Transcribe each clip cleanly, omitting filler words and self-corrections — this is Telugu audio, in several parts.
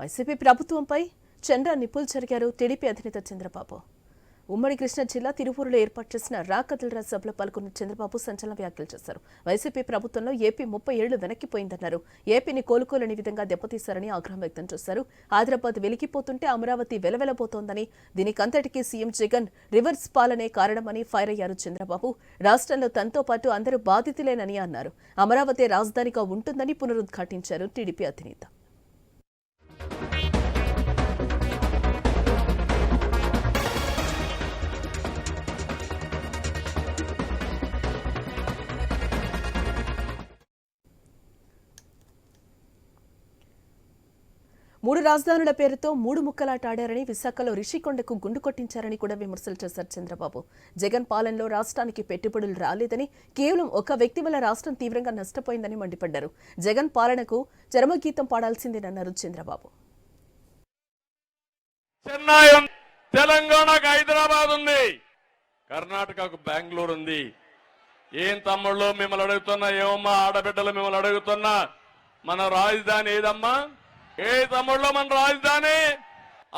వైసీపీ ప్రభుత్వంపై చంద్ర నిప్పులు జరిగారు టీడీపీ అధినేత చంద్రబాబు. ఉమ్మడి కృష్ణా జిల్లా తిరుపూరులో ఏర్పాటు చేసిన రాకదిల్రా సభలో పాల్గొన్న చంద్రబాబు సంచలన వ్యాఖ్యలు చేశారు. వైసీపీ ప్రభుత్వంలో ఏపీ 30 ఏళ్లు వెనక్కిపోయిందన్నారు. ఏపీని కోలుకోలేని విధంగా దెబ్బతీశారని ఆగ్రహం వ్యక్తం చేశారు. హైదరాబాద్ వెలిగిపోతుంటే అమరావతి వెలవెలబోతోందని, దీనికంతటికీ సీఎం జగన్ రివర్స్ పాలనే కారణమని ఫైర్ అయ్యారు చంద్రబాబు. రాష్ట్రంలో తనతో పాటు అందరూ బాధితులేనని అన్నారు. అమరావతి రాజధానిగా ఉంటుందని పునరుద్ఘాటించారు టీడీపీ అధినేత. మూడు రాజధానుల పేరుతో మూడు ముక్కలాట ఆడారని, విశాఖలో రిషికొండకు గుండు కొట్టించారని కూడా విమర్శలు చేశారు చంద్రబాబు. జగన్ పాలనలో రాష్ట్రానికి పెట్టుబడులు రాలేదని, కేవలం ఒక వ్యక్తి వల్ల రాష్ట్రం తీవ్రంగా నష్టపోయిందని మండిపడ్డారు. జగన్ పాలనకు చరమగీతం పాడాల్సిందేనన్నారు చంద్రబాబు. చెన్నై, తెలంగాణకు హైదరాబాద్ ఉంది, కర్ణాటకకు బెంగళూరు ఉంది. ఏం తమ్ముళ్ళు మిమ్మల్ని అడుగుతున్నా, ఏమమ్మా ఆడబిడ్డలు మిమ్మల్ని అడుగుతున్నా, మన రాజధాని ఏదమ్మా? ఏ తమ్ముళ్ళు మన రాజధాని?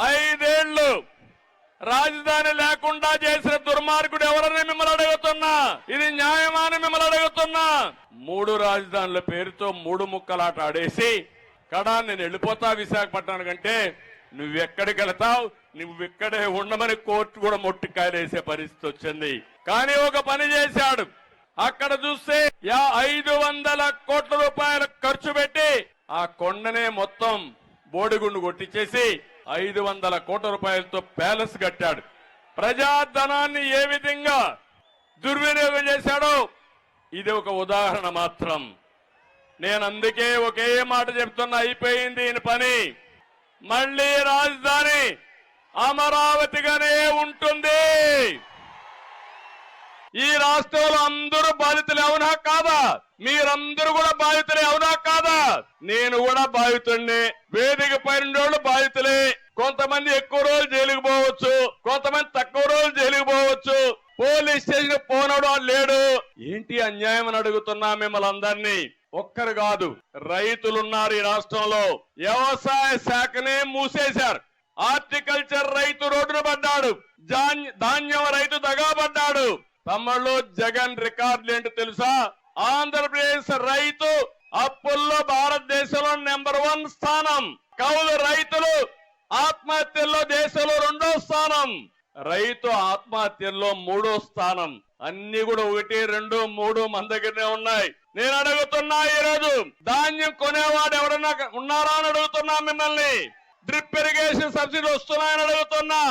5 ఏళ్లు రాజధాని లేకుండా చేసిన దుర్మార్గుడు ఎవరని మిమ్మల్ని అడుగుతున్నా. ఇది న్యాయమాని మిమ్మల్ని అడుగుతున్నా. 3 రాజధానుల పేరుతో 3 ముక్కలాట ఆడేసి కడా నేను వెళ్ళిపోతా విశాఖపట్నం కంటే నువ్వెక్కడికి వెళతావు, నువ్వెక్కడే ఉండమని కోర్టు కూడా మొట్టికాయలేసే పరిస్థితి వచ్చింది. కానీ ఒక పని చేశాడు. అక్కడ చూస్తే 500 కోట్ల రూపాయలు ఖర్చు పెట్టి ఆ కొండనే మొత్తం బోడిగుండు కొట్టించేసి 500 కోట్ల రూపాయలతో ప్యాలెస్ కట్టాడు. ప్రజాధనాన్ని ఏ విధంగా దుర్వినియోగం చేశాడో ఇది ఒక ఉదాహరణ మాత్రం. నేను అందుకే ఒకే మాట చెప్తున్నా, అయిపోయింది ఈయన పని. మళ్లీ రాజధాని అమరావతిగానే ఉంటుంది. ఈ రాష్ట్రంలో అందరూ బాధితులే, అవునా కాదా? మీరందరూ కూడా బాధితులే, అవునా కాదా? నేను కూడా బాధితుడిని. వేదిక పైన బాధితులే. కొంతమంది ఎక్కువ రోజులు జైలుకు పోవచ్చు, కొంతమంది తక్కువ రోజులు జైలుకు పోవచ్చు. పోలీస్ స్టేషన్ పోనడు లేడు. ఏంటి అన్యాయం అని అడుగుతున్నా మిమ్మల్ని అందరినీ. ఒక్కరు కాదు, రైతులున్నారు ఈ రాష్ట్రంలో. వ్యవసాయ శాఖనే మూసేశారు. హార్టికల్చర్ రైతు రోడ్డున పడ్డాడు, ధాన్యం రైతు దగాబడ్డాడు. తమ్ముళ్ళు జగన్ రికార్డులు ఏంటో తెలుసా? ఆంధ్రప్రదేశ్ రైతు అప్పుల్లో భారతదేశంలో నెంబర్ 1 స్థానం. కౌలు రైతులు ఆత్మహత్యల్లో దేశంలో 2వ స్థానం. రైతు ఆత్మహత్యల్లో 3వ స్థానం. అన్ని కూడా 1, 2, 3 మన దగ్గరనే ఉన్నాయి. నేను అడుగుతున్నా, ఈరోజు ధాన్యం కొనేవాడు ఎవరన్నా ఉన్నారా అని అడుగుతున్నా మిమ్మల్ని. డ్రిప్ ఇరిగేషన్ సబ్సిడీ వస్తున్నాయని అడుగుతున్నా,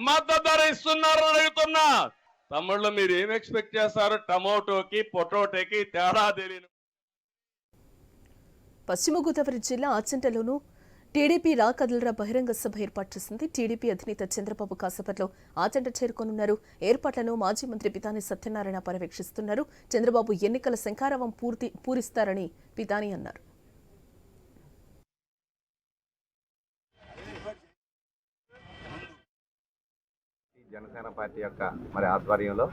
మద్దతు ధర ఇస్తున్నారని అడుగుతున్నా. తమ్ముళ్ళు మీరు ఏం ఎక్స్పెక్ట్ చేస్తారు? టమోటోకి పొటాటోకి తేడా తెలియదు. పశ్చిమ గోదావరి జిల్లా ఆచంటలోనూ టీడీపీ రాకదిల్రా బహిరంగ సభ ఏర్పాటు చేసింది. టీడీపీ అధినేత చంద్రబాబు కాసేపట్లో ఆచంట చేరుకోనున్నారు. ఏర్పాట్లను మాజీ మంత్రి పితాని సత్యనారాయణ పర్యవేక్షిస్తున్నారు. చంద్రబాబు ఎన్నికల శంఖారావం పూరిస్తారని పితాని అన్నారు. జనసేన పార్టీ యొక్క ఆధ్వర్యంలో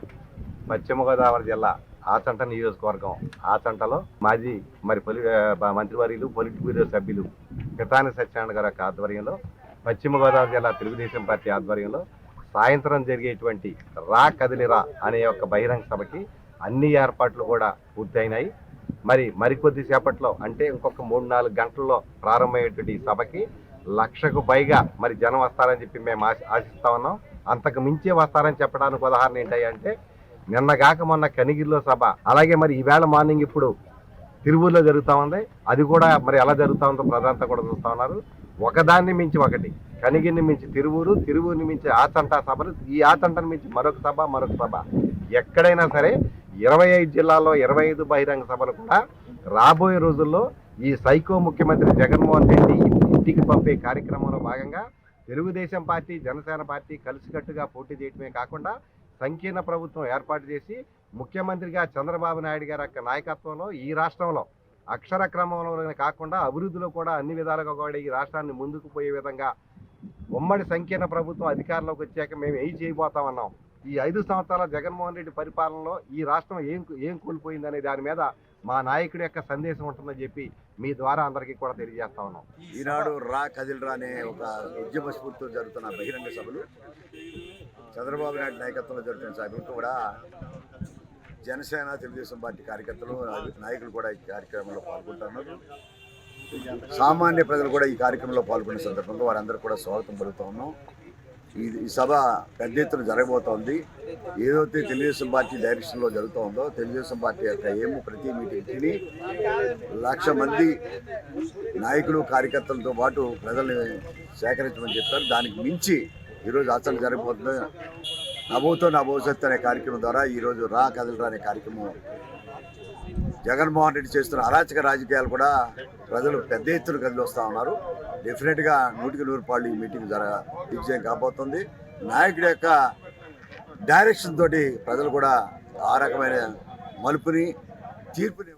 పశ్చిమ గోదావరి జిల్లా ఆచంట నియోజకవర్గం ఆచంటలో మాజీ మంత్రివర్యులు పొలిట్ బ్యూరో సభ్యులు పితాని సత్యనారాయణ గారి యొక్క ఆధ్వర్యంలో పశ్చిమ గోదావరి జిల్లా తెలుగుదేశం పార్టీ ఆధ్వర్యంలో సాయంత్రం జరిగేటువంటి రా కదిలిరా అనే యొక్క బహిరంగ సభకి అన్ని ఏర్పాట్లు కూడా పూర్తయినాయి. మరికొద్ది సేపట్లో అంటే ఇంకొక 3-4 గంటల్లో ప్రారంభమయ్యేటువంటి ఈ సభకి 1,00,000కు పైగా జనం వస్తారని చెప్పి మేము ఆశిస్తా ఉన్నాం. అంతకు మించే వస్తారని చెప్పడానికి ఉదాహరణ ఏంటంటే నిన్నగాక మొన్న కనిగిరిలో సభ, అలాగే ఈవేళ మార్నింగ్ ఇప్పుడు తిరువూరులో జరుగుతూ ఉంది. అది కూడా ఎలా జరుగుతూ ఉందో ప్రజలంతా కూడా చూస్తూ ఉన్నారు. ఒకదాన్ని మించి ఒకటి, కనిగిరిని మించి తిరువూరు, తిరువూరుని మించి ఆచంట సభలు, ఈ ఆచంటను మించి మరొక సభ. ఎక్కడైనా సరే 25 జిల్లాల్లో 25 బహిరంగ సభలు కూడా రాబోయే రోజుల్లో ఈ సైకో ముఖ్యమంత్రి జగన్మోహన్ రెడ్డి ఇంటికి పంపే కార్యక్రమంలో భాగంగా తెలుగుదేశం పార్టీ, జనసేన పార్టీ కలిసికట్టుగా పోటీ చేయడమే కాకుండా సంకీర్ణ ప్రభుత్వం ఏర్పాటు చేసి ముఖ్యమంత్రిగా చంద్రబాబు నాయుడు గారి యొక్క నాయకత్వంలో ఈ రాష్ట్రంలో అక్షర క్రమంలోనే కాకుండా అభివృద్ధిలో కూడా అన్ని విధాలుగా కూడా ఈ రాష్ట్రాన్ని ముందుకు పోయే విధంగా ఉమ్మడి సంకీర్ణ ప్రభుత్వం అధికారంలోకి వచ్చాక మేము ఏం చేయబోతామన్నాం. ఈ 5 సంవత్సరాల జగన్మోహన్ రెడ్డి పరిపాలనలో ఈ రాష్ట్రం ఏం కోల్పోయిందనే దాని మీద మా నాయకుడి యొక్క సందేశం ఉంటుందని చెప్పి మీ ద్వారా అందరికీ కూడా తెలియజేస్తా ఉన్నాం. ఈనాడు రా కదిలిరా అనే ఒక ఉద్యమ స్ఫూర్తితో జరుగుతున్న బహిరంగ సభలు, చంద్రబాబు నాయుడు నాయకత్వంలో జరుగుతున్న సభలు కూడా జనసేన, తెలుగుదేశం పార్టీ కార్యకర్తలు, నాయకులు కూడా ఈ కార్యక్రమంలో పాల్గొంటున్నారు. సామాన్య ప్రజలు కూడా ఈ కార్యక్రమంలో పాల్గొనే సందర్భంగా వారందరూ కూడా స్వాగతం పలుకుతూ ఉన్నాం. ఈ సభ పెద్ద ఎత్తున జరగబోతోంది. ఏదైతే తెలుగుదేశం పార్టీ డైరెక్షన్లో జరుగుతూ ఉందో, తెలుగుదేశం పార్టీ యొక్క ఏమో ప్రతి మీటింగ్కి 1,00,000 మంది నాయకులు, కార్యకర్తలతో పాటు ప్రజల్ని సేకరించమని చెప్పారు. దానికి మించి ఈరోజు ఆచరణ జరగబోతుంది. నభూతో నా భవిష్యత్తు అనే కార్యక్రమం ద్వారా ఈరోజు రా కదిలిరా అనే కార్యక్రమం, జగన్మోహన్ రెడ్డి చేస్తున్న అరాచక రాజకీయాలు కూడా ప్రజలు పెద్ద ఎత్తున కదిలి వస్తూ ఉన్నారు. డెఫినెట్గా 100కి 100 ఈ మీటింగ్ విజయం కాబోతుంది. నాయకుడి యొక్క డైరెక్షన్ తోటి ప్రజలు కూడా ఆ రకమైన మలుపుని, తీర్పుని